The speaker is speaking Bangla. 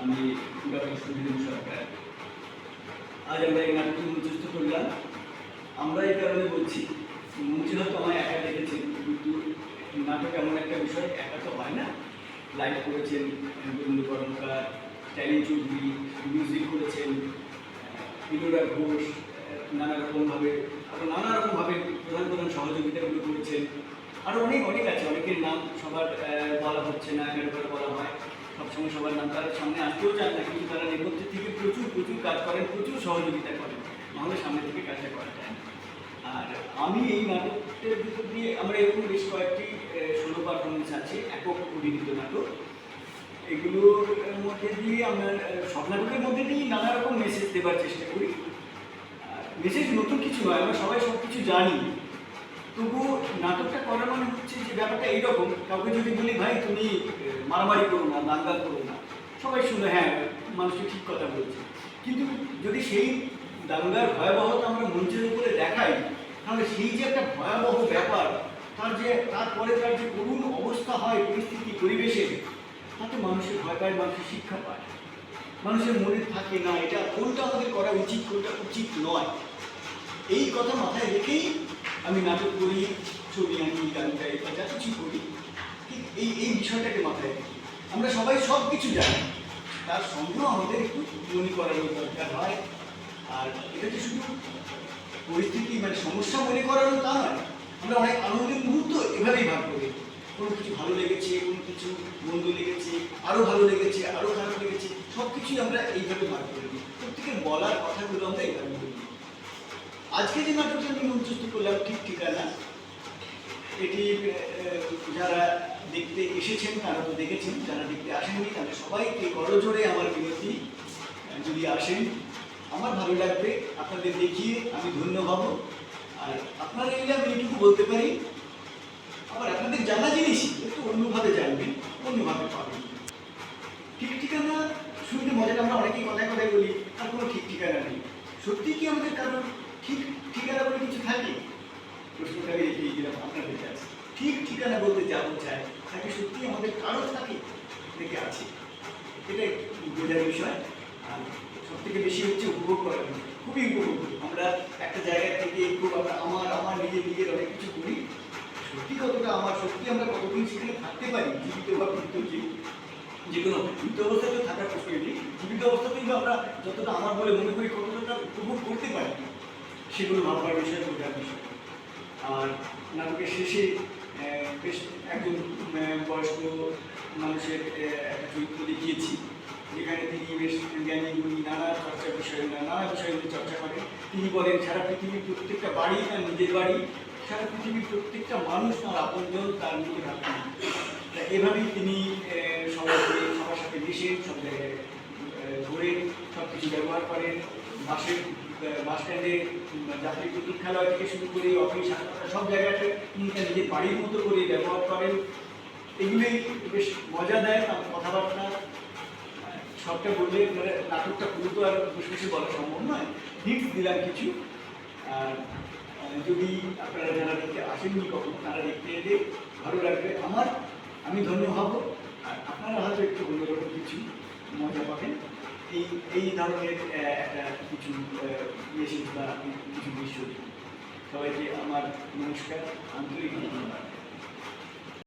আমি ডক্টর সুবিদিন সরকার। আজ আমরা এই নাটকটি মঞ্চস্থ করলাম। আমরা এই কারণে বলছি, মঞ্চে হয়তো আমায় একা দেখেছেন, কিন্তু নাটক এমন একটা বিষয়, একা তো হয় না। লাইভ করেছেন বন্ধু কর্মকার, ট্যানি চৌধুরী, মিউজিক করেছেন বিনোদা ঘোষ, নানা রকমভাবে প্রধান প্রধান সহযোগিতাগুলো করেছেন। আরও অনেক অনেক আছে, অনেকের নাম সবার বলা হচ্ছে না, কেন বলা হয় সবসময় সবার নাম তারা সামনে আসতেও চান না, কিন্তু তারা নেপথ্যে থেকে প্রচুর প্রচুর কাজ করেন, প্রচুর সহযোগিতা করেন, নাহলে সামনে থেকে কাজটা করা যায় না। আর আমি এই নাটকের ভিতর দিয়ে আমরা এরকম বেশ কয়েকটি সোলো পারফরমেন্স আছে, একক অভিনীত নাটক। এগুলোর মধ্যে দিয়ে আমরা সব নাটকের মধ্যে দিয়েই নানা রকম মেসেজ দেওয়ার চেষ্টা করি। মেসেজ নতুন কিছু নয়, আমরা সবাই সব কিছু জানি, তবুও নাটকটা করার মানে হচ্ছে যে ব্যাপারটা এইরকম, কাউকে যদি বলি ভাই তুমি মারামারি করো না, দাঙ্গা করো না, সবাই শুনে হ্যাঁ মানুষকে ঠিক কথা বলছে। কিন্তু যদি সেই দাঙ্গার ভয়াবহতা আমরা মঞ্চের উপরে দেখাই, তাহলে সেই যে একটা ভয়াবহ ব্যাপার, তারপরে তার যে করুণ অবস্থা হয় পরিস্থিতি পরিবেশে, তাতে মানুষের ভয় পায়, মানুষের শিক্ষা পায়, মানুষের মনে থাকে না এটা কোনটা আমাদের করা উচিত, কোনটা উচিত নয়। এই কথা মাথায় রেখেই আমি নাটক করি, ছবি আঁকি, গান গাই, যা কিছু করি, ঠিক এই বিষয়টাকে মাথায় রেখে। আমরা সবাই সব কিছু জানি, তার সঙ্গেও আমাদের একটু মনে করানোর দরকার হয়। আর এটা যে শুধু পরিস্থিতি মানে সমস্যা মনে করানো তা নয়, আমরা অনেক আনন্দের মুহূর্ত এভাবেই ভাগ করি। কোনো কিছু ভালো লেগেছে, কোনো কিছু মন্দ লেগেছে, আরও ভালো লেগেছে, আরও খারাপ লেগেছে, সব কিছুই আমরা এইভাবে ভাগ করে দিই। প্রত্যেকের বলার কথাগুলো আমরা এইভাবে বলি। আজকে যে নাটকটা আমি মঞ্চস্থ করলাম ঠিক ঠিকানা, এটি যারা দেখতে এসেছেন তারা তো দেখেছেন, যারা দেখতে আসেননি তাদের সবাইকে করজোড়ে আমার বিনতি, যদি আসেন আমার ভালো লাগবে, আপনাদের দেখিয়ে আমি ধন্য হব। আর আপনারা এলে আমি এইটুকু বলতে পারি, আবার আপনাদের জানা জিনিসই একটু অন্যভাবে জানবেন, অন্যভাবে পাবেন। ঠিক ঠিকানা শুনতে মজাটা আমরা অনেকেই কথায় কথায় বলি, আর কোনো ঠিক ঠিকানা নেই। সত্যি কি আমাদের কারণ ঠিক ঠিকানা বলে কিছু থাকে? প্রশ্নটা আমি রেখেই দিলাম আপনাদের কাছে। ঠিক ঠিকানা বলতে যা বোঝায়, তাকে সত্যি আমাদের কারো থাকে থেকে আছে, এটাই বোঝার বিষয়। আর সব থেকে বেশি হচ্ছে উপভোগ করার, খুবই উপভোগ করি আমরা একটা জায়গা থেকে, খুব আমার নিজের অনেক কিছু করি। সত্যি কতটা আমার, সত্যি আমরা কতদিন সেখানে থাকতে পারি, জীবিত বা মৃত, যে কোনো মৃত অবস্থাতেও থাকার প্রশ্ন নেই, জীবিত অবস্থাতেই আমরা যতটা আমার বলে মনে করি কতটা উপভোগ করতে পারি, সেগুলো ভাববার বিষয়, বোঝার বিষয়। আর নাটকের শেষে বেশ একজন বয়স্ক মানুষের একটা চরিত্র দেখিয়েছি, যেখানে তিনি বেশ জ্ঞানী গুণী, নানা বিষয় নিয়ে চর্চা করেন। তিনি বলেন সারা পৃথিবীর প্রত্যেকটা বাড়ি তার নিজের বাড়ি, সারা পৃথিবীর প্রত্যেকটা মানুষ তার আপনজন, তার নিজের আপন। এভাবেই তিনি সবার সাথে মিশেন, সব জায়গায় ঘোরেন, সব কিছু ব্যবহার করেন। বাস স্ট্যান্ডে যাত্রী প্রতীক্ষালয় থেকে শুরু করে অফিস, হাসপাতাল, সব জায়গাতে তিনি তার নিজের বাড়ির মতো করে ব্যবহার করেন। এগুলোই বেশ মজা দেয় আমার কথাবার্তা। সবটা বললে নাটকটা পুরো তো আর বসে বলা সম্ভব নয়, হিন্টস দিলাম কিছু। আর যদি আপনারা যারা দেখতে আসেননি কখনো, তারা দেখতে এলে ভালো লাগবে আমি ধন্য হব, আর আপনারা হয়তো একটু অন্যরকম কিছু মজা পাবেন। এই ধরনের একটা কিছু মেসেজ বা কিছু দৃশ্য। সবাইকে আমার নমস্কার, আন্তরিক ধন্যবাদ।